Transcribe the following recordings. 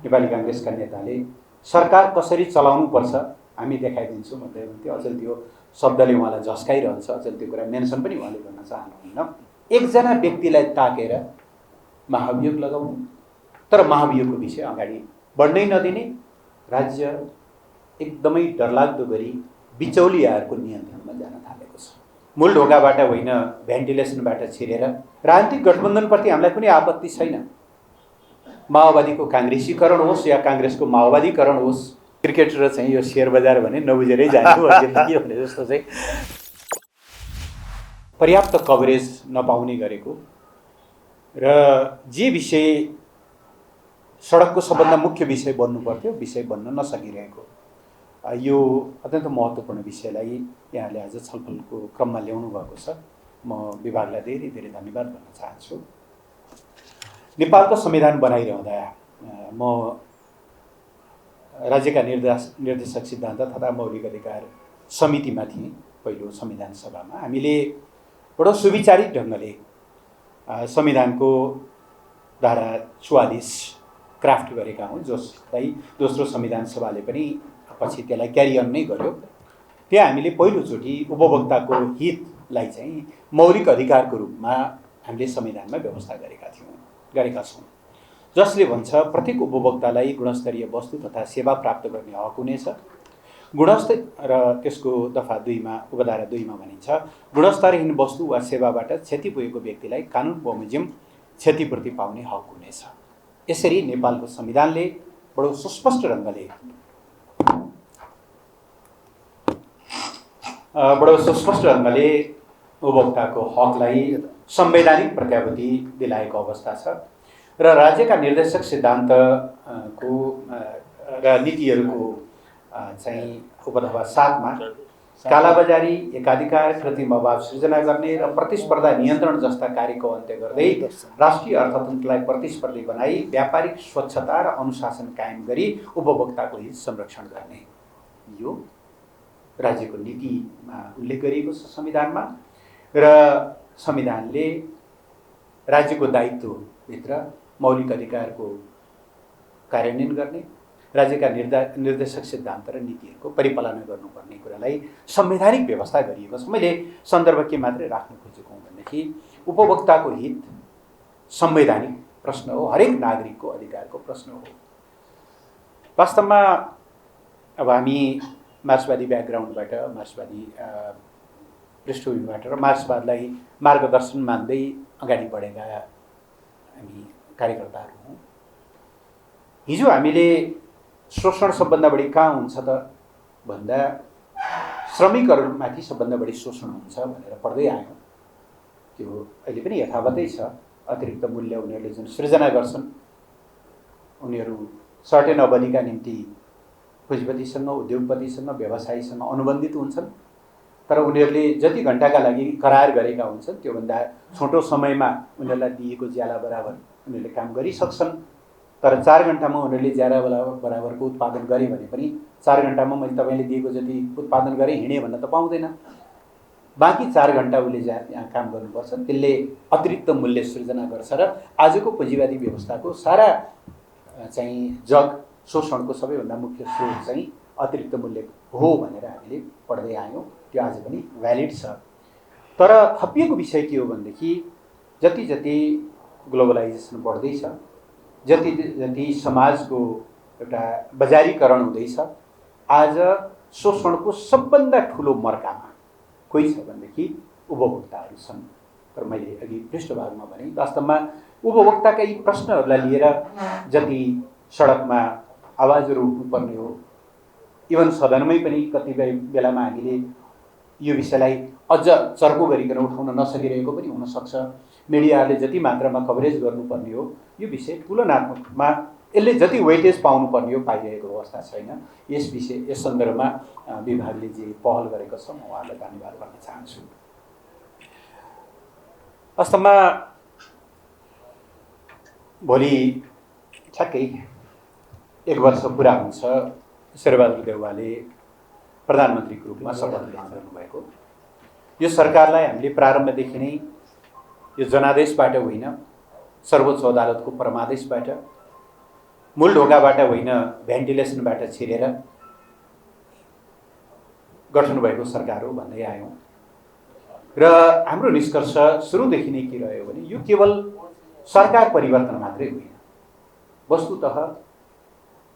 नेपाली काङ्ग्रेसका नेताले सरकार कसरी चलाउनुपर्छ हामी देखाइदिन्छौँ भन्दै हुन्थ्यो। अझै त्यो शब्दले उहाँलाई झस्काइरहन्छ, अझै त्यो कुरा मेन्सन पनि उहाँले गर्न चाहनुहुन्न। एकजना व्यक्तिलाई ताकेर महाभियोग लगाउने, तर महाभियोगको विषय अगाडि बढ्नै नदिने, राज्य एकदमै डरलाग्दो गरी बिचौलियाहरूको नियन्त्रणमा जान थालेको छ। मूल ढोकाबाट होइन, भेन्टिलेसनबाट छिरेर। राजनीतिक गठबन्धनप्रति हामीलाई कुनै आपत्ति छैन। माओवादीको काङ्ग्रेसीकरण होस् या काङ्ग्रेसको माओवादीकरण होस्, क्रिकेट र चाहिँ यो सेयर बजार भने नबुझेरै जाने हो भने जस्तो चाहिँ पर्याप्त कभरेज नपाउने गरेको र जे विषय सडकको सबभन्दा मुख्य विषय बन्नु पर्थ्यो विषय बन्न नसकिरहेको, यो अत्यन्त महत्त्वपूर्ण विषयलाई यहाँले आज छलफलको क्रममा ल्याउनु भएको छ। म विभागलाई धेरै धेरै धन्यवाद भन्न चाहन्छु। नेपालको संविधान बनाइरहँदा म राज्यका निर्देशक सिद्धान्त तथा मौलिक अधिकार समितिमा थिएँ पहिलो संविधान सभामा। हामीले बडो सुविचारित ढङ्गले संविधानको धारा 44 क्राफ्ट गरेका हौँ, जसलाई दोस्रो संविधान सभाले पनि पछि त्यसलाई क्यारी अन नै गर्यो। त्यहाँ हामीले पहिलोचोटि उपभोक्ताको हितलाई चाहिँ मौलिक अधिकारको रूपमा हामीले संविधानमा व्यवस्था गरेका छौँ, जसले भन्छ प्रत्येक उपभोक्तालाई गुणस्तरीय वस्तु तथा सेवा प्राप्त गर्ने हक हुनेछ। गुणस्तर र त्यसको दफा 2मा उपधारा 2मा भनिन्छ गुणस्तरहीन वस्तु वा सेवाबाट क्षति पुगेको व्यक्तिलाई कानुन बमोजिम क्षतिपूर्ति पाउने हक हुनेछ। यसरी नेपालको संविधानले बडो सुस्पष्ट ढङ्गले उपभोक्ताको हकलाई संवैधानिक प्रत्याभूति दिलाएको अवस्था छ र राज्यका निर्देशक सिद्धान्तको र नीतिहरूको चाहिँ उपधारा 7मा कालाबजारी, एकाधिकार, कृत्रिम अभाव सृजना गर्ने र प्रतिस्पर्धा नियन्त्रण जस्ता कार्यको अन्त्य गर्दै राष्ट्रिय अर्थतन्त्रलाई प्रतिस्पर्धी बनाई व्यापारिक स्वच्छता र अनुशासन कायम गरी उपभोक्ताको हित संरक्षण गर्ने, यो राज्यको नीतिमा उल्लेख गरिएको छ संविधानमा। र संविधानले राज्यको दायित्वभित्र मौलिक अधिकारको कार्यान्वयन गर्ने, राज्यका निर्देशक सिद्धान्त र नीतिहरूको परिपालना गर्नुपर्ने कुरालाई संवैधानिक व्यवस्था गरिएको छ। मैले सन्दर्भ के मात्रै राख्न खोजेको हुँ भनेदेखि उपभोक्ताको हित संवैधानिक प्रश्न हो, हरेक नागरिकको अधिकारको प्रश्न हो। वास्तवमा अब हामी मार्क्सवादी ब्याकग्राउन्डबाट, मार्क्सवादी पृष्ठभूमिबाट र मार्क्सवादलाई मार्गदर्शन मान्दै अगाडि बढेका हामी कार्यकर्ताहरू हौँ। हिजो हामीले शोषण सबभन्दा बढी कहाँ हुन्छ त भन्दा श्रमिकहरूमाथि सबभन्दा बढी शोषण हुन्छ भनेर पढ्दै आयौँ। त्यो अहिले पनि यथावतै छ। अतिरिक्त मूल्य उनीहरूले जुन सृजना गर्छन्, उनीहरू सर्टेन अवधिका निम्ति पुँजीपतिसँग, उद्योगपतिसँग, व्यवसायीसँग अनुबन्धित हुन्छन्, तर उनीहरूले जति घण्टाका लागि करार गरेका हुन्छन् त्योभन्दा छोटो समयमा उनीहरूलाई दिएको ज्याला बराबर उनीहरूले काम गरिसक्छन्। तर 4 घण्टामा उनीहरूले ज्याला बराबरको उत्पादन गरे भने पनि 4 घण्टामा मैले तपाईँले दिएको जति उत्पादन गरेँ हिँडेँ भन्न त पाउँदैन। बाँकी 4 घण्टा उसले यहाँ काम गर्नुपर्छ। त्यसले अतिरिक्त मूल्य सृजना गर्छ र आजको पुँजीवादी व्यवस्थाको सारा चाहिँ जग शोषणको सबैभन्दा मुख्य स्रोत चाहिँ अतिरिक्त मूल्य हो भनेर हामीले पढ्दै आयौँ। त्यो आज पनि भ्यालिड छ। तर थपिएको विषय के हो भनेदेखि जति जति ग्लोबलाइजेसन बढ्दैछ, जति जति समाजको एउटा बजारीकरण हुँदैछ, आज शोषणको सबभन्दा ठुलो मर्कामा कोही छ भनेदेखि उपभोक्ताहरू छन्। तर मैले अघि पृष्ठभागमा भने वास्तवमा उपभोक्ताका यी प्रश्नहरूलाई लिएर जति सडकमा आवाजहरू उठ्नुपर्ने हो, इभन सदनमै पनि कतिपय बेलामा हामीले यो विषयलाई अझ चर्को गरिकन उठाउन नसकिरहेको पनि हुनसक्छ। मिडियाहरूले जति मात्रामा कभरेज गर्नुपर्ने हो यो विषय तुलनात्मकमा यसले जति वेटेज पाउनुपर्ने हो पाइरहेको अवस्था छैन। यस सन्दर्भमा विभागले जे पहल गरेको छ म उहाँलाई धन्यवाद गर्न चाहन्छु। वास्तवमा भोलि ठ्याक्कै 1 वर्ष पुरा हुन्छ शेरबहादुर देउवाले प्रधानमन्त्रीको रूपमा शपथ ग्रहण गर्नुभएको। यो सरकारलाई हामीले प्रारम्भदेखि नै यो जनादेशबाट होइन, सर्वोच्च अदालतको परमादेशबाट मूल ढोकाबाट होइन भेन्टिलेसनबाट छिरेर गठन भएको सरकार हो भन्दै आयौँ र हाम्रो निष्कर्ष सुरुदेखि नै के रह्यो भने यो केवल सरकार परिवर्तन मात्रै होइन। वस्तुतः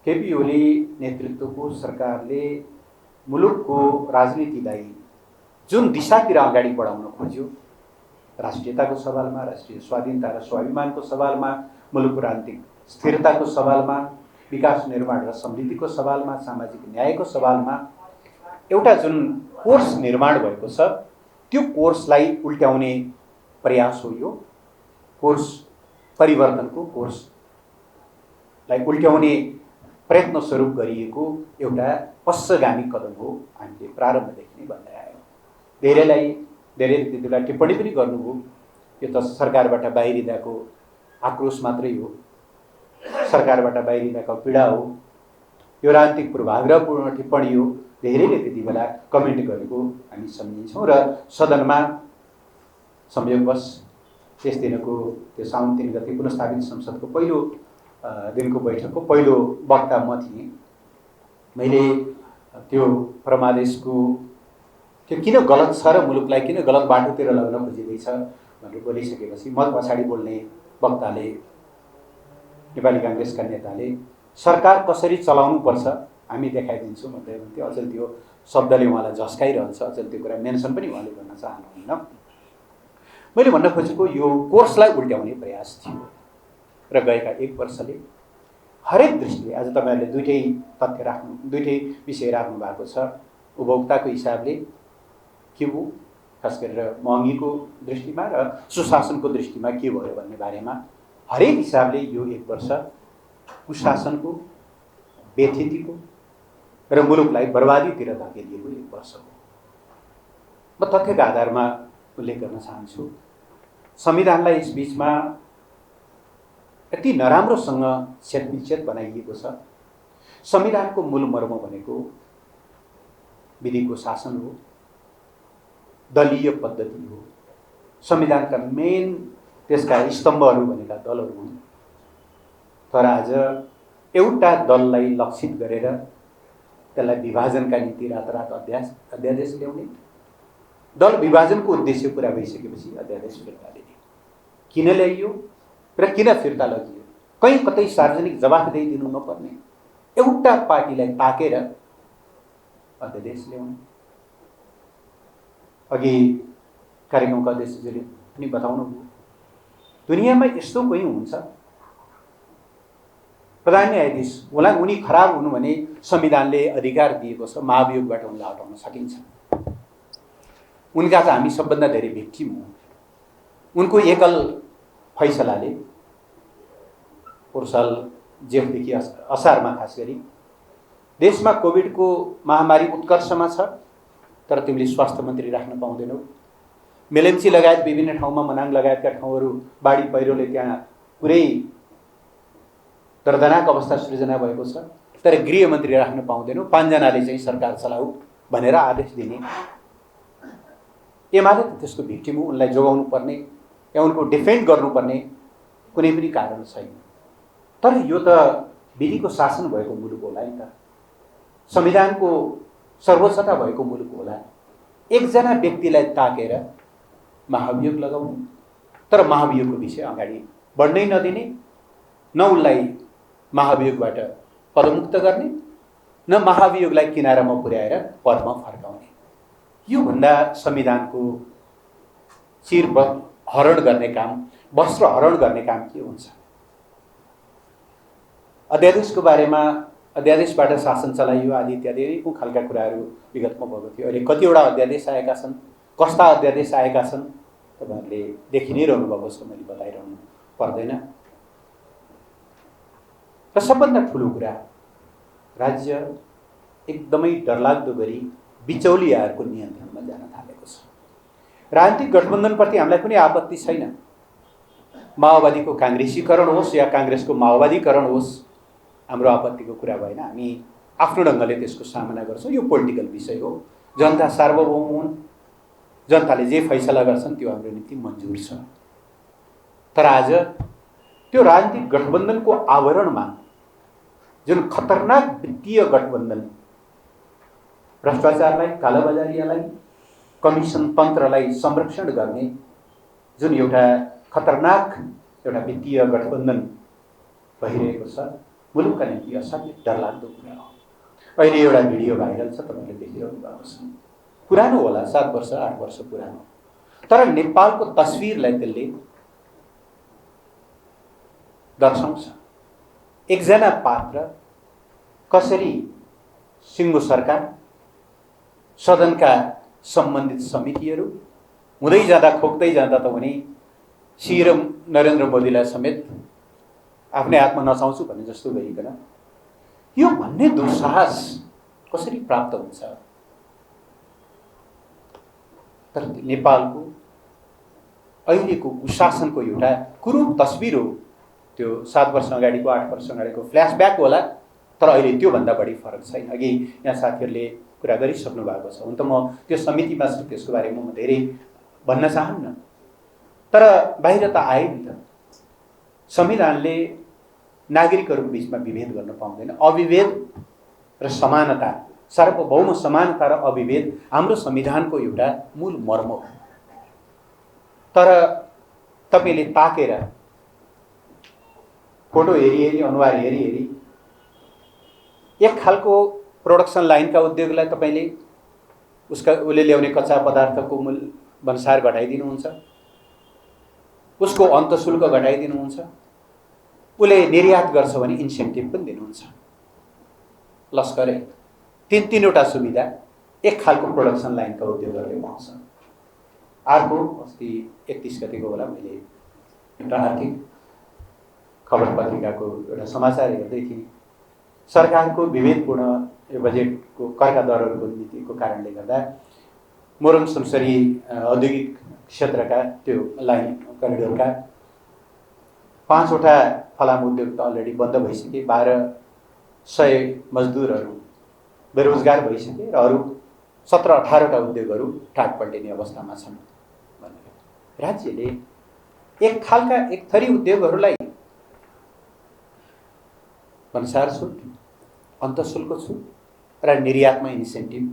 केपी ओली नेतृत्वको सरकारले मुलुकको राजनीतिलाई जुन दिशातिर अगाडि बढाउन खोज्यो, राष्ट्रियताको सवालमा, राष्ट्रिय स्वाधीनता र स्वाभिमानको सवालमा, मुलुकको राजनीतिक स्थिरताको सवालमा, विकास निर्माण र समृद्धिको सवालमा, सामाजिक न्यायको सवालमा एउटा जुन कोर्स निर्माण भएको छ, त्यो कोर्सलाई उल्ट्याउने प्रयास हो। यो कोर्स परिवर्तनको कोर्सलाई उल्ट्याउने प्रयत्न स्वरूप गरिएको एउटा पश्चगामी कदम हो। हामीले प्रारम्भदेखि नै भन्दै आयौँ। धेरैले त्यतिबेला टिप्पणी पनि गर्नुभयो, यो त सरकारबाट बाहिरिँदाको आक्रोश मात्रै हो, सरकारबाट बाहिरिँदाको पीडा हो, यो राजनीतिक पूर्वाग्रहपूर्ण टिप्पणी हो। धेरैले त्यति बेला कमेन्ट गरेको हामी सम्झिन्छौँ र सदनमा संयोगवश त्यस दिनको त्यो साउन 3 गते पुनस्थापित संसदको पहिलो दिनको बैठकको पहिलो वक्ता म थिएँ। मैले त्यो परमादेशको त्यो किन गलत छ र मुलुकलाई किन गलत बाटोतिर लगाउन खोजिँदैछ भनेर बोलिसकेपछि म पछाडि बोल्ने वक्ताले, नेपाली काङ्ग्रेसका नेताले सरकार कसरी चलाउनुपर्छ हामी देखाइदिन्छौँ भन्दै हुन्थ्यो। अचेल त्यो शब्दले उहाँलाई झस्काइरहन्छ, अचेल त्यो कुरा मेन्सन पनि उहाँले गर्न चाहनुहुन्न। मैले भन्न खोजेको यो कोर्सलाई उल्ट्याउने प्रयास थियो र गएका 1 वर्षले हरेक दृष्टिले, आज तपाईँहरूले दुईटै विषय राख्नु भएको छ। उपभोक्ताको हिसाबले के हो, खास गरेर महँगीको दृष्टिमा र सुशासनको दृष्टिमा के भयो भन्ने बारेमा हरेक हिसाबले यो 1 वर्ष कुशासनको, बेथितिको र मुलुकलाई बर्बादीतिर धकेलिएको 1 वर्ष हो। म तथ्यका आधारमा उल्लेख गर्न चाहन्छु। संविधानलाई यस बीचमा यति नराम्रोसँग छेदविच्छेद बनाइएको छ। संविधानको मूल मर्म भनेको विधिको शासन हो, दलीय पद्धति हो। संविधानका मेन त्यसका स्तम्भहरू भनेका दलहरू हुन्। तर आज एउटा दललाई लक्षित गरेर त्यसलाई विभाजनका निम्ति रातरात अध्यादेश ल्याउने, दल विभाजनको उद्देश्य पुरा भइसकेपछि अध्यादेश फिर्ता लिने किन ल्याइयो र किन फिर्ता लगियो? कहीँ कतै सार्वजनिक जवाफदेही दिनु नपर्ने एउटा पार्टीलाई ताकेर अध्यादेश ल्याउने। अघि कार्यक्रमका अध्यक्षजीले पनि बताउनुभयो, दुनियाँमा यस्तो कोही हुन्छ प्रधान न्यायाधीश होला, उनी खराब हुनु भने संविधानले अधिकार दिएको छ, महाभियोगबाट उनलाई हटाउन सकिन्छ। उनका त हामी सबभन्दा धेरै भिक्टिम हौँ। उनको एकल फैसलाले पोहोर साल जेठदेखि असारमा खास गरी देशमा कोभिडको महामारी उत्कर्षमा छ, तर तिमीले स्वास्थ्य मन्त्री राख्न पाउँदैनौ। मेलम्ची लगायत विभिन्न ठाउँमा, मनाङ लगायतका ठाउँहरू बाढी पहिरोले त्यहाँ पुरै दर्दनाक अवस्था सृजना भएको छ, तर गृहमन्त्री राख्न पाउँदैनौ। 5 जनाले चाहिँ सरकार चलाऊ भनेर आदेश दिने। एमाले त त्यसको भिक्टिम हो, उनलाई जोगाउनु पर्ने या उनको डिफेन्ड गर्नुपर्ने कुनै पनि कारण छैन। तर यो त विधिको शासन भएको मुलुक होला नि त, संविधानको सर्वोच्चता भएको मुलुक होला। एकजना व्यक्तिलाई ताकेर महाभियोग लगाउने, तर महाभियोगको विषय अगाडि बढ्नै नदिने, न उसलाई महाभियोगबाट पदमुक्त गर्ने, न महाभियोगलाई किनारामा पुर्याएर पदमा फर्काउने। यो भन्दा संविधानको चिर हरण गर्ने काम, वस्त्र हरण गर्ने काम के हुन्छ? अध्यादेशको बारेमा, अध्यादेशबाट शासन चलाइयो आदि इत्यादि अनेकौं खालका कुराहरू विगतमा भएको थियो। अहिले कतिवटा अध्यादेश आएका छन्, कस्ता अध्यादेश आएका छन् तपाईहरुले देखि नै रहनु भएको छ, मैले बताइरहनु पर्दैन। र सबभन्दा ठुलो कुरा, राज्य एकदमै डरलाग्दो गरी बिचौलियाहरूको नियन्त्रणमा जान थालेको छ। राजनीतिक गठबन्धनप्रति हामीलाई कुनै आपत्ति छैन। माओवादीको काङ्ग्रेसीकरण होस् या काङ्ग्रेसको माओवादीकरण होस्, हाम्रो आपत्तिको कुरा भएन। हामी आफ्नो ढङ्गले त्यसको सामना गर्छौँ। यो पोलिटिकल विषय हो, जनता सार्वभौम हुन्, जनताले जे फैसला गर्छन् त्यो हाम्रो निम्ति मन्जुर छ। तर आज त्यो राजनीतिक गठबन्धनको आवरणमा जुन खतरनाक वित्तीय गठबन्धन, भ्रष्टाचारलाई, कालोबजारीलाई, कमिसन तन्त्रलाई संरक्षण गर्ने जुन एउटा खतरनाक एउटा वित्तीय गठबन्धन भइरहेको छ, मुलुकका निम्ति असाध्यै डरलाग्दो कुरा हो। अहिले एउटा भिडियो भाइरल छ, तपाईँले देखिरहनु भएको छ। पुरानो होला, 7 वर्ष 8 वर्ष पुरानो, तर नेपालको तस्विरलाई त्यसले दर्शाउँछ। एकजना पात्र कसरी सिङ्गो सरकार, सदनका सम्बन्धित समितिहरू हुँदै जाँदा खोक्दै जाँदा त उनी सिएम नरेन्द्र मोदीलाई समेत आफ्नै हातमा नचाउँछु भन्ने जस्तो गरिकन यो भन्ने दुस्साहस कसरी प्राप्त हुन्छ? तर नेपालको अहिलेको कुशासनको एउटा कुरूप तस्बिर हो त्यो। 7 वर्ष अगाडिको, 8 वर्ष अगाडिको फ्ल्यासब्याक होला, तर अहिले त्योभन्दा बढी फरक छैन। अघि यहाँ साथीहरूले कुरा गरिसक्नु भएको छ। हुन त म त्यो समितिमा छु, त्यसको बारेमा म धेरै भन्न चाहन्न, तर बाहिर त आयो नि त। संविधानले नागरिकहरूको बिचमा विभेद गर्न पाउँदैन। अविभेद र समानता, सार्वभौम समानता र अविभेद हाम्रो संविधानको एउटा मूल मर्म हो। तर तपाईँले ताकेर फोटो हेरी अनुहार हेरी एक खालको प्रोडक्सन लाइनका उद्योगलाई तपाईँले उसले ल्याउने कच्चा पदार्थको मूल्य भन्सार घटाइदिनुहुन्छ, उसको अन्तशुल्क घटाइदिनुहुन्छ, उसले निर्यात गर्छ भने इन्सेन्टिभ पनि दिनुहुन्छ। लस्करै तीनवटा सुविधा एक खालको प्रोडक्सन लाइनका उद्योगहरूले पाउँछ। अर्को अस्ति 31 गतिको होला, मैले एउटा आर्थिक खबर पत्रिकाको एउटा समाचार हेर्दै थिएँ। सरकारको विभेदपूर्ण बजेटको करका दरहरूको नीतिको कारणले गर्दा मोरङ सुनसरी औद्योगिक क्षेत्रका त्यो लाइन करिडोरका 5वटा फलाम उद्योग त अलरेडी बन्द भइसके, 1200 मजदुरहरू बेरोजगार भइसके र अरू 17-18वटा उद्योगहरू टाट पल्टिने अवस्थामा छन् भनेर राज्यले एक थरी उद्योगहरूलाई भन्सार छुट, अन्तशुल्क छुट र निर्यातमा इन्सेन्टिभ,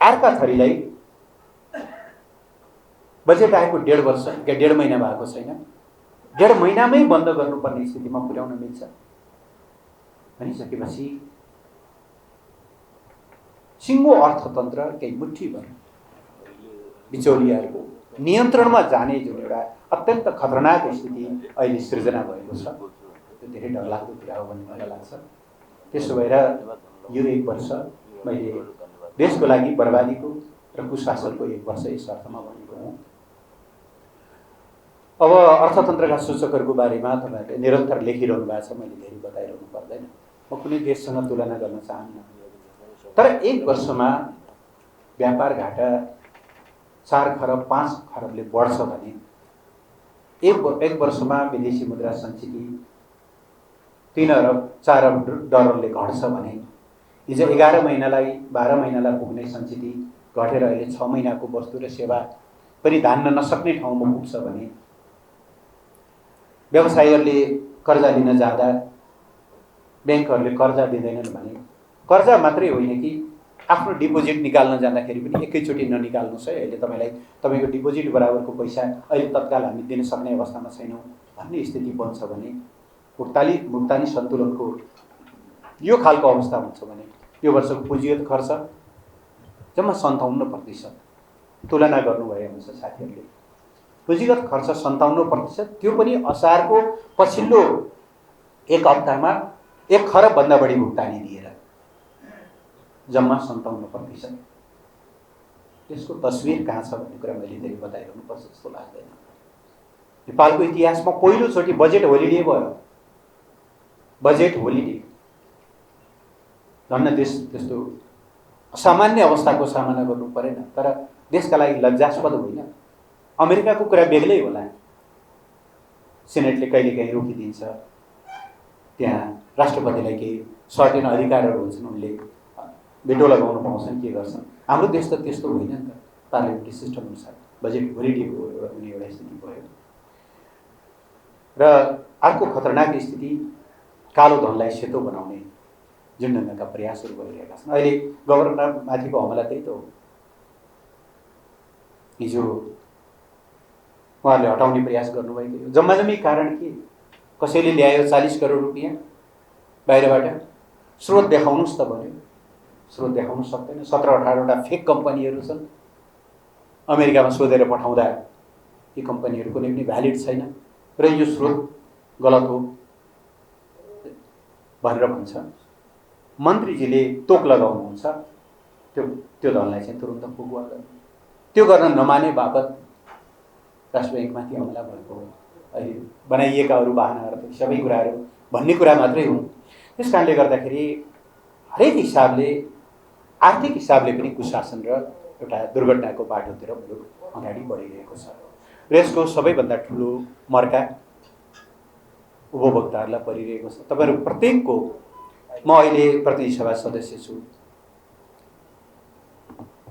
अर्का थरीलाई बजेट आएको 1.5 महिना भएको छैन, 1.5 महिनामै बन्द गर्नुपर्ने स्थितिमा पुर्याउन मिल्छ भनिसकेपछि सिङ्गो अर्थतन्त्र केही मुठ्ठीभर बिचौलियाहरूको नियन्त्रणमा जाने जुन एउटा अत्यन्त खतरनाक स्थिति अहिले सृजना भएको छ, त्यो धेरै डरलाग्दो कुरा हो भन्ने मलाई लाग्छ। त्यसो भएर यो 1 वर्ष मैले देशको लागि बर्बादीको र कुशासनको 1 वर्ष यस अर्थमा भनेको हुँ। अब अर्थतन्त्रका सूचकहरूको बारेमा तपाईँहरूले निरन्तर लेखिरहनु भएको छ, मैले धेरै बताइरहनु पर्दैन। म कुनै देशसँग तुलना गर्न चाहन्न, तर 1 वर्षमा व्यापार घाटा 4 खरब 5 खरबले बढ्छ भने 1 वर्षमा विदेशी मुद्रा सञ्चिति 3 अरब 4 अरब डलरले घट्छ भने हिजो 11 महिनालाई 12 महिनालाई पुग्ने सञ्चिति घटेर अहिले 6 महिनाको वस्तु र सेवा पनि धान्न नसक्ने ठाउँमा पुग्छ भने व्यवसायीहरूले कर्जा लिन जाँदा ब्याङ्कहरूले कर्जा दिँदैनन् भने कर्जा मात्रै होइन कि आफ्नो डिपोजिट निकाल्न जाँदाखेरि पनि एकैचोटि ननिकाल्नुहोस् है, अहिले तपाईँको डिपोजिट बराबरको पैसा अहिले तत्काल हामी दिन सक्ने अवस्थामा छैनौँ भन्ने स्थिति बन्छ भने भुक्तानी सन्तुलनको यो खालको अवस्था हुन्छ भने यो वर्षको पुँजीगत खर्च जम्मा 57%। तुलना गर्नुभयो हुन्छ साथीहरूले, पुँजीगत खर्च 57%, त्यो पनि असारको पछिल्लो 1 हप्तामा 1 खरबभन्दा बढी भुक्तानी दिएर जम्मा 57%। त्यसको तस्विर कहाँ छ भन्ने कुरा मैले धेरै बताइरहनु पर्छ जस्तो लाग्दैन। नेपालको इतिहासमा पहिलोचोटि बजेट होलिडे भयो, बजेट होलिडे। धन्न देश त्यस्तो असामान्य अवस्थाको सामना गर्नु परेन, तर देशका लागि लज्जास्पद होइन। अमेरिकाको कुरा बेग्लै होला, सेनेटले कहिलेकाहीँ रोकिदिन्छ, त्यहाँ राष्ट्रपतिलाई केही सर्टेन अधिकारहरू हुन्छन्, उनले भेटो लगाउन पाउँछन्, के गर्छन्। हाम्रो देश त त्यस्तो होइन नि त, पार्लियामेन्ट्री सिस्टम अनुसार बजेट होलिडेको एउटा स्थिति भयो। र अर्को खतरनाक स्थिति कालो धनलाई सेतो बनाउने जुन ढङ्गका प्रयासहरू गरिरहेका छन्। अहिले गभर्नरमाथिको हमला त्यही त हो। हिजो उहाँहरूले हटाउने प्रयास गर्नुभएको थियो। जम्माजम्मी कारण के? कसैले ल्यायो 40 करोड रुपियाँ बाहिरबाट, स्रोत देखाउनुहोस् त भन्यो। स्रोत देखाउनु सक्दैन। 17-18वटा फेक कम्पनीहरू छन्। अमेरिकामा सोधेर पठाउँदा यी कम्पनीहरू कुनै पनि भ्यालिड छैन र यो स्रोत गलत हो भनेर भन्छ। मन्त्रीजीले तोक लगाउनुहुन्छ त्यो दललाई चाहिँ तुरुन्त फुकुवा गर्नु। त्यो गर्न नमाने बापत राष्ट्र ब्याङ्कमाथि हमला भएको हो। अहिले बनाइएका अरू बाहनाहरू त सबै कुराहरू भन्ने कुरा मात्रै हुन्। त्यस कारणले गर्दाखेरि हरेक हिसाबले आर्थिक हिसाबले पनि कुशासन र एउटा दुर्घटनाको बाटोतिर मुलुक अगाडि बढिरहेको छ र यसको सबैभन्दा ठुलो मर्का उपभोक्ताहरूलाई परिरहेको छ। तपाईँहरू प्रत्येकको, म अहिले प्रतिनिधि सभा सदस्य छु,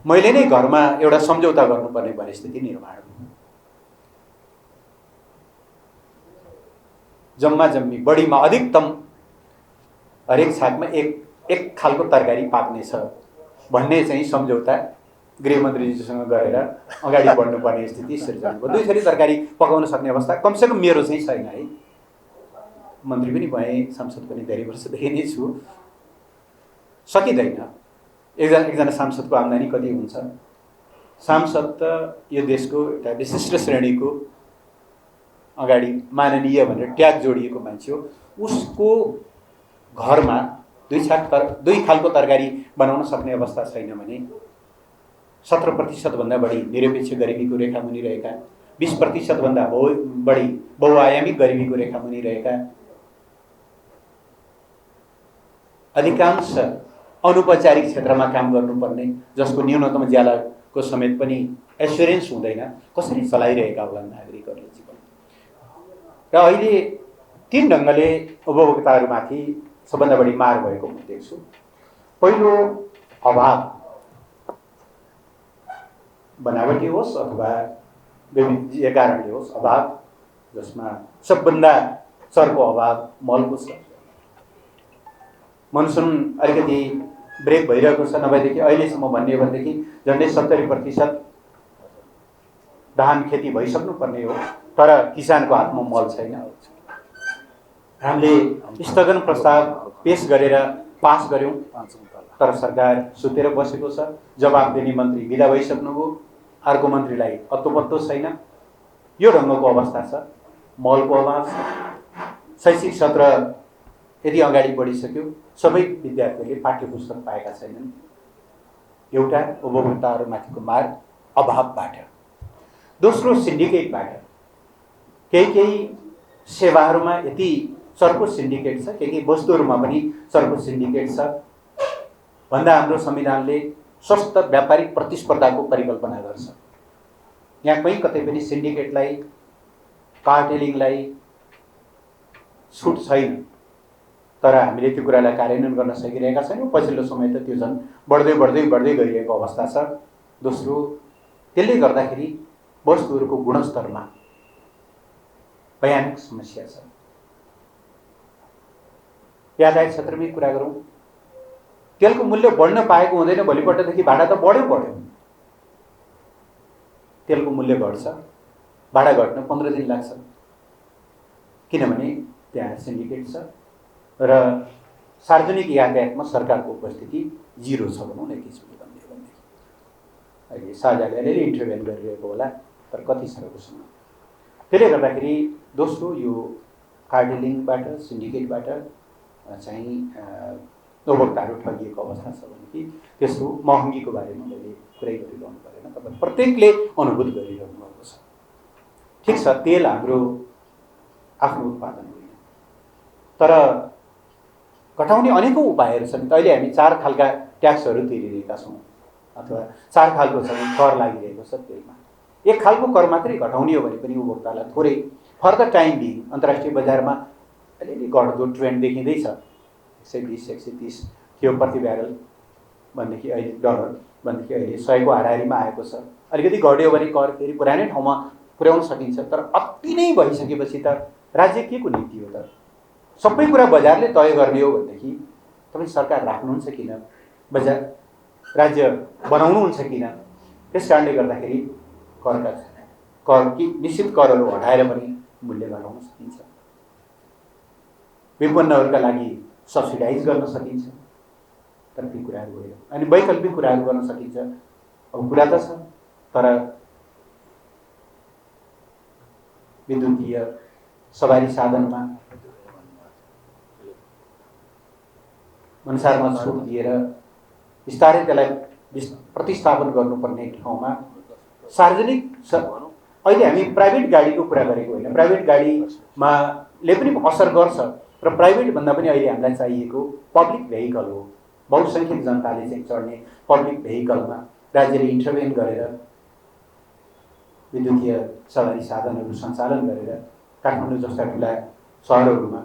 मैले नै घरमा एउटा सम्झौता गर्नुपर्ने परिस्थिति निर्माण भयो। जम्मा जम्मी बढीमा अधिकतम हरेक छाकमा एक खालको तरकारी पाक्नेछ भन्ने चाहिँ सम्झौता गृहमन्त्रीजीसँग गरेर अगाडि बढ्नुपर्ने स्थिति सिर्जना भयो। 2 थरी तरकारी पकाउन सक्ने अवस्था कमसेकम मेरो चाहिँ छैन है। मन्त्री पनि भएँ, सांसद पनि धेरै वर्षदेखि नै छु। सकिँदैन। एकजना सांसदको आम्दानी कति हुन्छ? सांसद त यो देशको एउटा विशिष्ट श्रेणीको अगाडि माननीय भनेर ट्याग जोडिएको मान्छे हो। उसको घरमा 2 खालको तरकारी बनाउन सक्ने अवस्था छैन भने 17% भन्दा बढी निरपेक्ष गरिबीको रेखामुनि रहेका, 20% भन्दा बढी बहुआयामिक गरिबीको रेखामुनि रहेका, अधिकांश अनौपचारिक क्षेत्रमा काम गर्नुपर्ने, जसको न्यूनतम ज्यालाको समेत पनि एस्योरेन्स हुँदैन, कसरी चलाइरहेका होलान् नागरिकहरूले जीवन। र अहिले 3 ढङ्गले उपभोक्ताहरूमाथि सबभन्दा बढी मार भएको म देख्छु। पहिलो, अभाव, बनावटी होस् अथवा विभिन्न कारणले होस्, अभाव, जसमा सबभन्दा चर्को अभाव मलको छ। मनसुन अलिकति ब्रेक भइरहेको छ, नभएदेखि अहिलेसम्म भन्ने हो भनेदेखि झन्डै 70% धान खेती भइसक्नुपर्ने हो, तर किसानको हातमा मल छैन। हामीले स्थगन प्रस्ताव पेश गरेर पास गर्यौं, तर सरकार सुतेर बसेको छ। जवाब दिने मन्त्री बिदा भइसक्नुभयो, अर्को मन्त्रीलाई अत्तो छैन। यो ढङ्गको अवस्था छ। मलको अभाव छ। शैक्षिक सत्र यदि अगाडि बढिसक्यो, सबै विद्यार्थीहरूले पाठ्यपुस्तक पाएका छैनन्। एउटा, उपभोक्ताहरूमाथिको मार अभावबाट। दोस्रो, सिन्डिकेटबाट। केही सेवाहरूमा यति चर्को सिन्डिकेट छ, केही वस्तुहरूमा पनि चर्को सिन्डिकेट छ भन्दा हाम्रो संविधानले स्वस्थ व्यापारिक प्रतिस्पर्धाको परिकल्पना गर्छ। यहाँ कहीँ कतै पनि सिन्डिकेटलाई, कार्टेलिङलाई छुट छैन, तर हामीले त्यो कुरालाई कार्यान्वयन गर्न सकिरहेका छैनौँ। पछिल्लो समय त त्यो झन् बढ्दै गइरहेको अवस्था छ। दोस्रो, त्यसले गर्दाखेरि वस्तुहरूको गुणस्तरमा भयानक समस्या छ। यातायात क्षेत्रमै कुरा गरौँ, तेलको मूल्य बढ्न पाएको हुँदैन, भोलिपल्टदेखि भाडा त बढ्यो। तेलको मूल्य घट्छ, भाडा घट्न 15 दिन लाग्छ, किनभने त्यहाँ सिन्डिकेट छ र सार्वजनिक यातायातमा सरकारको उपस्थिति 0 छ भनौँ न। एक किसिमले भनेदेखि अहिले साझाले अलिअलि इन्टरभेन गरिरहेको होला, तर कति साह्रोसँग। त्यसले गर्दाखेरि दोस्रो, यो कार्टेलिङबाट, सिन्डिकेटबाट चाहिँ उपभोक्ताहरू ठगिएको अवस्था छ भने कि तेस्रो, महँगीको बारेमा मैले कुरै गरिरहनु परेन, तपाईँ प्रत्येकले अनुभूत गरिरहनु भएको छ। ठिक छ, तेल हाम्रो आफ्नो उत्पादन होइन, तर घटाउने अनेकौँ उपायहरू छन्। त अहिले हामी 4 खालका ट्याक्सहरू तिरिरहेका छौँ, अथवा 4 खालको चाहिँ कर लागिरहेको छ तेलमा। एक खालको कर मात्रै घटाउने हो भने पनि उपभोक्तालाई थोरै फर द टाइम बिङ अन्तर्राष्ट्रिय बजारमा अलिअलि घट्दो ट्रेन्ड देखिँदैछ। 120-130 थियो प्रति ब्यारल भनेदेखि अहिले डलर भनेदेखि अहिले 100 को हाराहारीमा आएको छ। अलिकति घट्यो भने कर फेरि पुरानै ठाउँमा पुर्याउन सकिन्छ, तर अति नै भइसकेपछि त राज्य के को नीति हो त? सबै कुरा बजारले तय गर्ने हो भनेदेखि तपाईँ सरकार राख्नुहुन्छ किन, बजार राज्य बनाउनुहुन्छ किन? त्यस कारणले गर्दाखेरि कर कि निश्चित करहरू हटाएर पनि मूल्य घटाउन सकिन्छ, विपन्नहरूका लागि सब्सिडाइज गर्न सकिन्छ, तर ती कुराहरू भयो। अनि वैकल्पिक कुराहरू गर्न सकिन्छ। अब कुरा त छ, तर विद्युतीय सवारी साधनमा अनुसारमा छुट दिएर बिस्तारै त्यसलाई प्रतिस्थापन गर्नुपर्ने ठाउँमा सार्वजनिक अहिले हामी प्राइभेट गाडीको कुरा गरेको होइन, प्राइभेट गाडीमा ले पनि असर गर्छ, र प्राइभेट भन्दा पनि अहिले हामीलाई चाहिएको पब्लिक भेहिकल हो। बहुसङ्ख्यक जनताले चाहिँ चढ्ने पब्लिक भेहिकलमा राज्यले इन्टरभेन गरेर विद्युतीय सवारी साधनहरू सञ्चालन गरेर काठमाडौँ जस्ता ठुला सहरहरूमा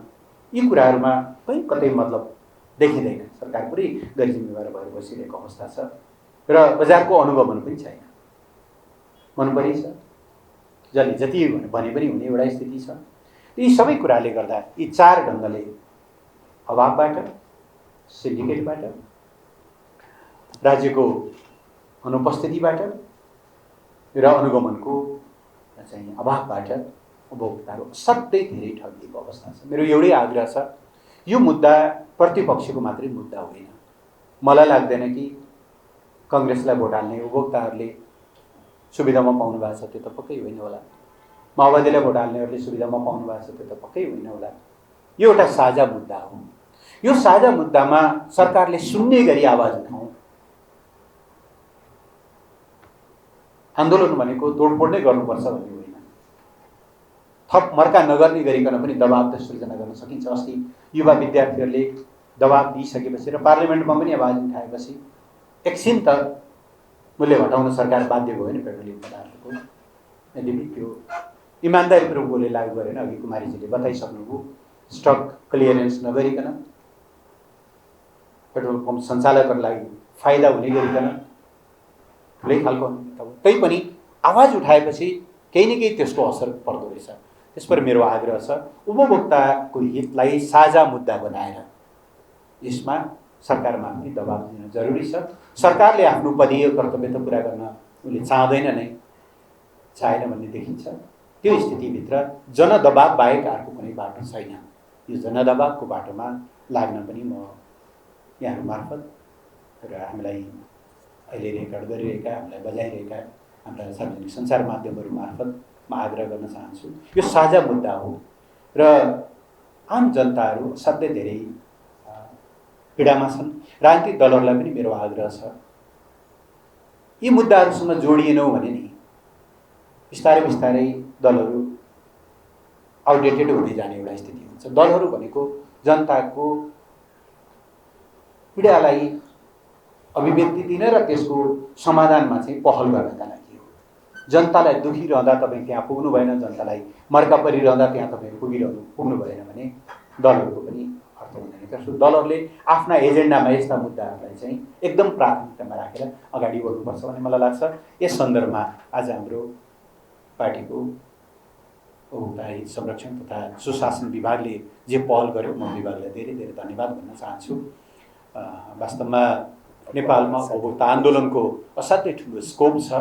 यी कुराहरूमा कहीँ कतै मतलब देखिँदैन। सरकार पुरै गैर जिम्मेवार भएर बसिरहेको अवस्था छ र बजारको अनुगमन पनि छैन। मनपरी छ, जसले जति भने पनि हुने एउटा स्थिति छ। यी सबै कुराले गर्दा यी चार ढङ्गले अभावबाट, सिन्डिकेटबाट, राज्यको अनुपस्थितिबाट र अनुगमनको चाहिँ अभावबाट उपभोक्ताहरू असाध्यै धेरै ठगिएको अवस्था छ। मेरो एउटै आग्रह छ, यो मुद्दा प्रतिपक्षको मात्रै मुद्दा होइन। मलाई लाग्दैन कि काङ्ग्रेसलाई भोट हाल्ने उपभोक्ताहरूले सुविधामा पाउनु भएको छ, त्यो त पक्कै होइन होला। माओवादीलाई भोट हाल्नेहरूले सुविधामा पाउनु भएको छ, त्यो त पक्कै होइन होला। यो एउटा साझा मुद्दा हो। यो साझा मुद्दामा सरकारले सुन्ने गरी आवाज उठाउँ। आन्दोलन भनेको तोडफोड नै गर्नुपर्छ भन्ने होइन, थप मर्का नगर्ने गरिकन पनि दबाब त सृजना गर्न सकिन्छ। अस्ति युवा विद्यार्थीहरूले दबाब दिइसकेपछि र पार्लियामेन्टमा पनि आवाज उठाएपछि एकछिन त मूल्य घटाउन सरकार बाध्य भयो नि पेट्रोलियम पदार्थको। यद्यपि त्यो इमान्दारीपूर्वकले लागू गरेन। अघि कुमारीजीले बताइसक्नुभयो, स्टक क्लियरेन्स नगरिकन, पेट्रोल पम्प सञ्चालकहरूलाई फाइदा हुने गरिकन ठुलै खालको। तैपनि आवाज उठाएपछि केही न केही त्यसको असर पर्दो रहेछ। त्यसपर मेरो आग्रह छ, उपभोक्ताको हितलाई साझा मुद्दा बनाएर यसमा सरकारमा पनि दबाब दिन जरुरी छ। सरकारले आफ्नो पदीय कर्तव्य त पुरा गर्न उसले चाहँदैन नै, चाहेन भन्ने देखिन्छ। त्यो स्थितिभित्र जनदबाब बाहेक अर्को कुनै बाटो छैन। यो जनदबाबको बाटोमा लाग्न पनि म यहाँहरू मार्फत र हामीलाई अहिले रेकर्ड गरिरहेका, हामीलाई बजाइरहेका हाम्रा सार्वजनिक सञ्चार माध्यमहरू मार्फत म आग्रह गर्न चाहन्छु। यो साझा मुद्दा हो र आम जनताहरू असाध्यै धेरै पीडामा छन्। राजनीतिक दलहरूलाई पनि मेरो आग्रह छ, यी मुद्दाहरूसँग जोडिएनौँ भने नि बिस्तारै बिस्तारै दलहरू आउटडेटेड हुँदै जाने एउटा स्थिति हुन्छ। दलहरू भनेको जनताको पीडालाई अभिव्यक्ति दिन र त्यसको समाधानमा चाहिँ पहल गर्नका लागि हो। जनतालाई दुखी रहँदा तपाईँ त्यहाँ पुग्नु भएन, जनतालाई मर्का परिरहँदा त्यहाँ तपाईँ पुग्नु भएन भने दलहरूको पनि अर्थ हुँदैन। त्यसो दलहरूले आफ्ना एजेन्डामा यस्ता मुद्दाहरूलाई चाहिँ एकदम प्राथमिकतामा राखेर अगाडि बढ्नुपर्छ भन्ने मलाई लाग्छ। यस सन्दर्भमा आज हाम्रो पार्टीको उपभोक्ता हित संरक्षण तथा सुशासन विभागले जे पहल गर्यो, म विभागलाई धेरै धेरै धन्यवाद भन्न चाहन्छु। वास्तवमा नेपालमा उपभोक्ता आन्दोलनको असाध्यै ठुलो स्कोप छ।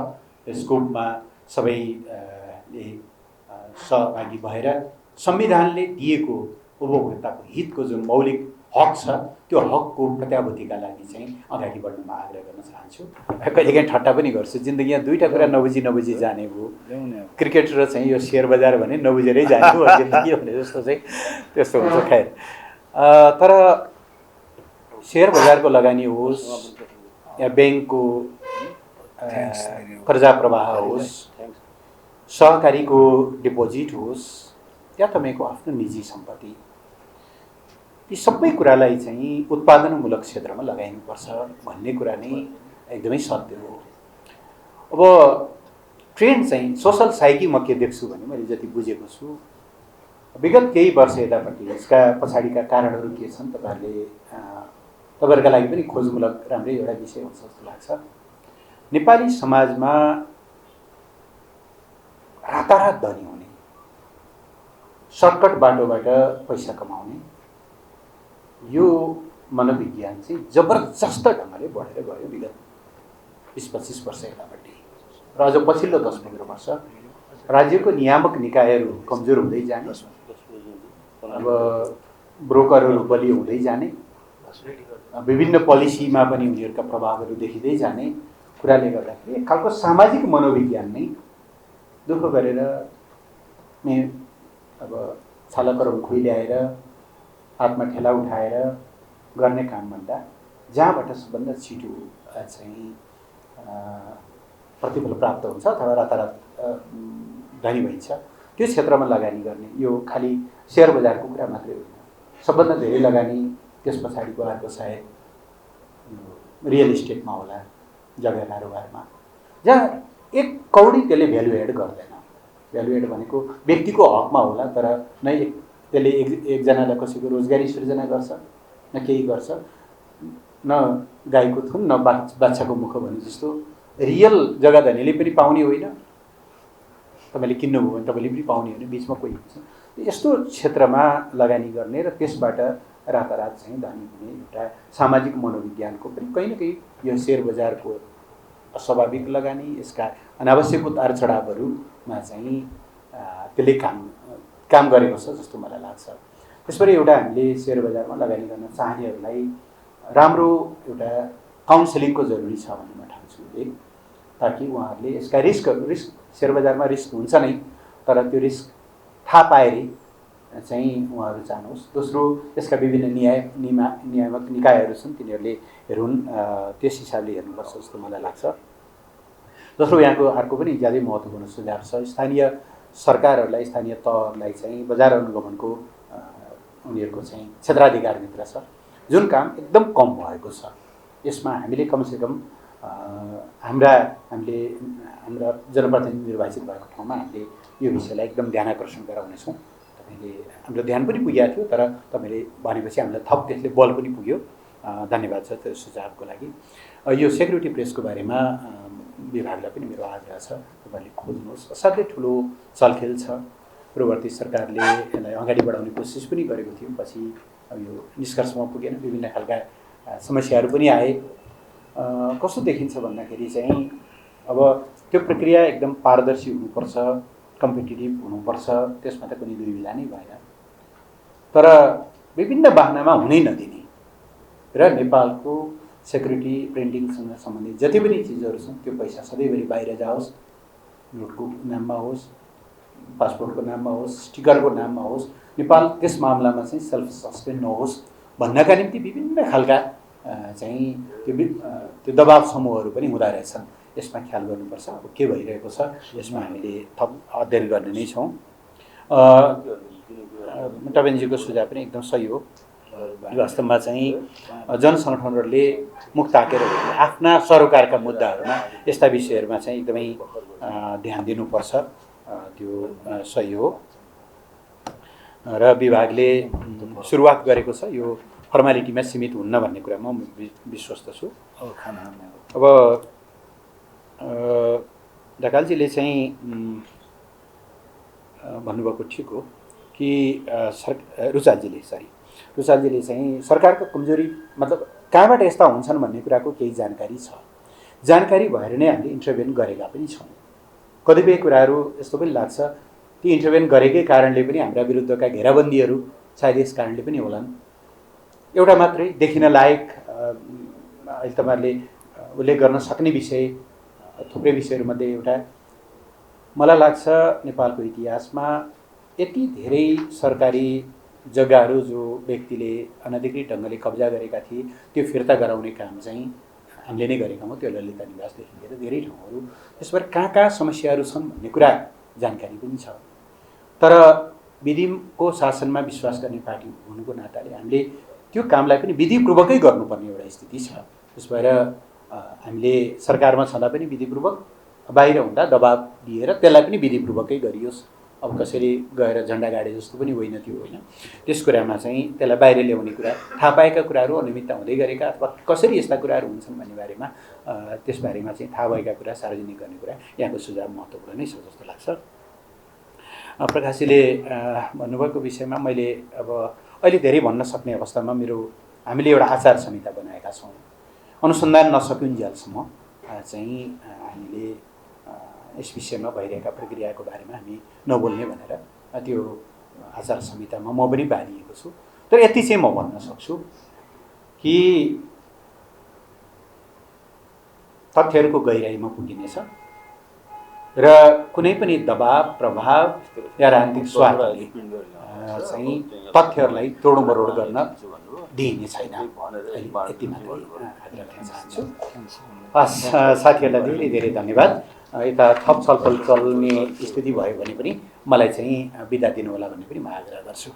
यो स्कोपमा सबैले सहभागी भएर संविधानले दिएको उपभोक्ताको हितको जुन मौलिक हक छ, त्यो हकको प्रत्याभूतिका लागि चाहिँ अगाडि बढ्नमा आग्रह गर्न चाहन्छु। कहिलेकाहीँ ठट्टा पनि गर्छु, जिन्दगीमा दुईवटा कुरा नबुझी जाने भयो, क्रिकेट र चाहिँ यो सेयर बजार भने नबुझेरै जाने हो जिन्दगी भने जस्तो चाहिँ त्यस्तो हुन्छ। खैर, तर सेयर बजारको लगानी होस् या ब्याङ्कको कर्जा प्रवाह होस्, सहकारीको डिपोजिट होस् या तपाईँको आफ्नो निजी सम्पत्ति, ती सबै कुरालाई चाहिँ उत्पादनमूलक क्षेत्रमा लगाइनुपर्छ भन्ने कुरा नै एकदमै सत्य हो। अब ट्रेन्ड चाहिँ सोसल साइकी म के देख्छु भने मैले जति बुझेको छु विगत केही वर्ष यतापट्टि यसका पछाडिका कारणहरू के छन् तपाईँहरूका लागि पनि खोजमूलक राम्रै एउटा विषय हुन्छ जस्तो लाग्छ। नेपाली समाजमा रातारात धनी हुने, सर्टकट बाटोबाट पैसा कमाउने यो मनोविज्ञान चाहिँ जबरजस्त ढङ्गले बढेर गयो विगत 20-25 वर्ष यतापट्टि र अझ पछिल्लो 10-15 वर्ष राज्यको नियामक निकायहरू कमजोर हुँदै जाने, अब ब्रोकरहरू बलियो हुँदै जाने, विभिन्न पोलिसीमा पनि उनीहरूका प्रभावहरू देखिँदै जाने कुराले गर्दाखेरि एक खालको सामाजिक मनोविज्ञान नै दुःख गरेर अब छालाकरम खुइल्याएर हातमा ठेला उठाएर गर्ने कामभन्दा जहाँबाट सबभन्दा छिटो चाहिँ प्रतिफल प्राप्त हुन्छ अथवा रातारात धनी भइन्छ त्यो क्षेत्रमा लगानी गर्ने। यो खालि सेयर बजारको कुरा मात्रै होइन, सबभन्दा धेरै लगानी त्यस पछाडिको अर्को सायद रियल इस्टेटमा होला, जग्गा कारोबारमा, जहाँ 1 कौडी त्यसले भ्यालु एड गर्दैन। भ्यालु एड भनेको व्यक्तिको हकमा होला, तर नै त्यसले एकजनालाई कसैको रोजगारी सृजना गर्छ, न केही गर्छ, न गाईको थुन न बाछाको मुख भने जस्तो रियल जग्गा धनीले पनि पाउने होइन, तपाईँले किन्नुभयो भने तपाईँले पनि पाउने होइन, बिचमा कोही हुन्छ। यस्तो क्षेत्रमा लगानी गर्ने र त्यसबाट रातारात चाहिँ धनी हुने एउटा सामाजिक मनोविज्ञानको पनि कहीँ न कहीँ यो सेयर बजारको अस्वाभाविक लगानी, यसका अनावश्यक उतार चढावहरूमा चाहिँ त्यसले काम गरेको छ जस्तो मलाई लाग्छ। त्यसरी एउटा हामीले सेयर बजारमा लगानी गर्न चाहनेहरूलाई राम्रो एउटा काउन्सिलिङको जरुरी छ भन्ने म ठान्छु। एक, ताकि उहाँहरूले यसका रिस्क सेयर बजारमा रिस्क हुन्छ नै, तर त्यो रिस्क थाहा पाएर चाहिँ उहाँहरू जानुहोस्। दोस्रो, यसका विभिन्न नियामक निकायहरू छन्, तिनीहरूले त्यस हिसाबले हेर्नुपर्छ जस्तो मलाई लाग्छ। दोस्रो, यहाँको अर्को पनि ज्यादै महत्त्वपूर्ण सुझाव छ, स्थानीय सरकारहरूलाई, स्थानीय तहहरूलाई चाहिँ बजार अनुगमनको उनीहरूको चाहिँ क्षेत्राधिकारभित्र छ, जुन काम एकदम कम भएको छ। यसमा हामीले कमसेकम हाम्रा जनप्रतिनिधि निर्वाचित भएको ठाउँमा हामीले यो विषयलाई एकदम ध्यान आकर्षण गराउनेछौँ। तपाईँले हाम्रो ध्यान पनि पुगेको थियो, तर तपाईँले भनेपछि हामीलाई थप त्यसले बल पनि पुग्यो। धन्यवाद छ त्यो सुझावको लागि। यो सेक्युरिटी प्रेसको बारेमा विभागलाई पनि मेरो आग्रह छ, तपाईँले खोज्नुहोस्। असाध्यै ठुलो चलखेल छ। पूर्ववर्ती सरकारले यसलाई अगाडि बढाउने कोसिस पनि गरेको थियो, पछि अब यो निष्कर्षमा पुगेन, विभिन्न खालका समस्याहरू पनि आए। कस्तो देखिन्छ भन्दाखेरि चाहिँ अब त्यो प्रक्रिया एकदम पारदर्शी हुनुपर्छ, कम्पिटिटिभ हुनुपर्छ, त्यसमा त कुनै दुई विधा नै भएन। तर विभिन्न बाहनामा हुनै नदिने र नेपालको सेक्युरिटी प्रिन्टिङसँग सम्बन्धित जति पनि चिजहरू छन् त्यो पैसा सधैँभरि बाहिर जाओस्, नोटको नाममा होस्, पासपोर्टको नाममा होस्, स्टिकरको नाममा होस्, नेपाल त्यस मामलामा चाहिँ सेल्फ सस्टेन नहोस् भन्नका निम्ति विभिन्न खालका चाहिँ त्यो दबाव समूहहरू पनि हुँदो रहेछन्। यसमा ख्याल गर्नुपर्छ। अब के भइरहेको छ यसमा हामीले थप अध्ययन गर्ने नै छौँ। टबेन्जीको सुझाव पनि एकदम सही हो। वास्तवमा चाहिँ जनसङ्गठनहरूले मुख ताकेर आफ्ना सरोकारका मुद्दाहरूमा यस्ता विषयहरूमा चाहिँ एकदमै ध्यान दिनुपर्छ, त्यो सही हो। र विभागले सुरुवात गरेको छ, यो फर्मालिटीमा सीमित हुन्न भन्ने कुरामा म विश्वस्त छु। अब ढकालजीले चाहिँ भन्नुभएको ठिक हो कि रुचालजीले चाहिँ सरकारको कमजोरी मतलब कहाँबाट यस्ता हुन्छन् भन्ने कुराको केही जानकारी छ। जानकारी भएर नै हामीले इन्टरभेन गरेका पनि छौँ। कतिपय कुराहरू यस्तो पनि लाग्छ ती इन्टरभेन गरेकै कारणले पनि हाम्रा विरुद्धका घेराबन्दीहरू सायद यस कारणले पनि होलान्। एउटा मात्रै देखिन लायक अहिले तपाईँहरूले उल्लेख गर्न सक्ने विषय थुप्रै विषयहरूमध्ये एउटा मलाई लाग्छ नेपालको इतिहासमा यति धेरै सरकारी जग्गाहरू जो व्यक्तिले अनधिकृत ढङ्गले कब्जा गरेका थिए त्यो फिर्ता गराउने काम चाहिँ हामीले नै गरेका हौँ। त्यो ललिता निवासदेखि लिएर धेरै ठाउँहरू, त्यसबाट कहाँ कहाँ समस्याहरू छन् भन्ने कुरा जानकारी पनि छ। तर विधिको शासनमा विश्वास गर्ने पार्टी हुनुको नाताले हामीले त्यो कामलाई पनि विधिपूर्वकै गर्नुपर्ने एउटा स्थिति छ। त्यस भएर हामीले सरकारमा छँदा पनि विधिपूर्वक, बाहिर हुँदा दबाब दिएर त्यसलाई पनि विधिपूर्वकै गरियोस्। अब कसैले गएर झन्डा गाडे जस्तो पनि होइन त्यो, होइन। त्यस कुरामा चाहिँ त्यसलाई बाहिर ल्याउने कुरा, थाहा पाएका कुराहरू अनियमितता हुँदै गरेका अथवा कसरी यस्ता कुराहरू हुन्छन् भन्ने बारेमा त्यसबारेमा चाहिँ थाहा भएका कुरा सार्वजनिक गर्ने कुरा यहाँको सुझाव महत्त्वपूर्ण नै छ जस्तो लाग्छ। प्रकाशीले भन्नुभएको विषयमा मैले अब अहिले धेरै भन्न सक्ने अवस्थामा हामीले एउटा आचार संहिता बनाएका छौँ। अनुसन्धान नसकिन्जेलसम्म चाहिँ हामीले यस विषयमा भइरहेका प्रक्रियाको बारेमा हामी नबोल्ने भनेर त्यो आचार संहितामा म पनि बाँधिएको छु। तर यति चाहिँ म भन्न सक्छु कि तथ्यहरूको गहिराइमा पुगिनेछ र कुनै पनि दबाव प्रभाव या राजनीतिक स्वार्थले चाहिँ तथ्यहरूलाई तोडमरोड गर्न दिइने छैन। यति मात्रै आग्रह गर्न चाहन्छु। साथीहरूलाई धेरै धेरै धन्यवाद। यता थप छलफल चल्ने स्थिति भयो भने पनि मलाई चाहिँ बिदा दिनु होला भन्ने पनि म आग्रह गर्छु।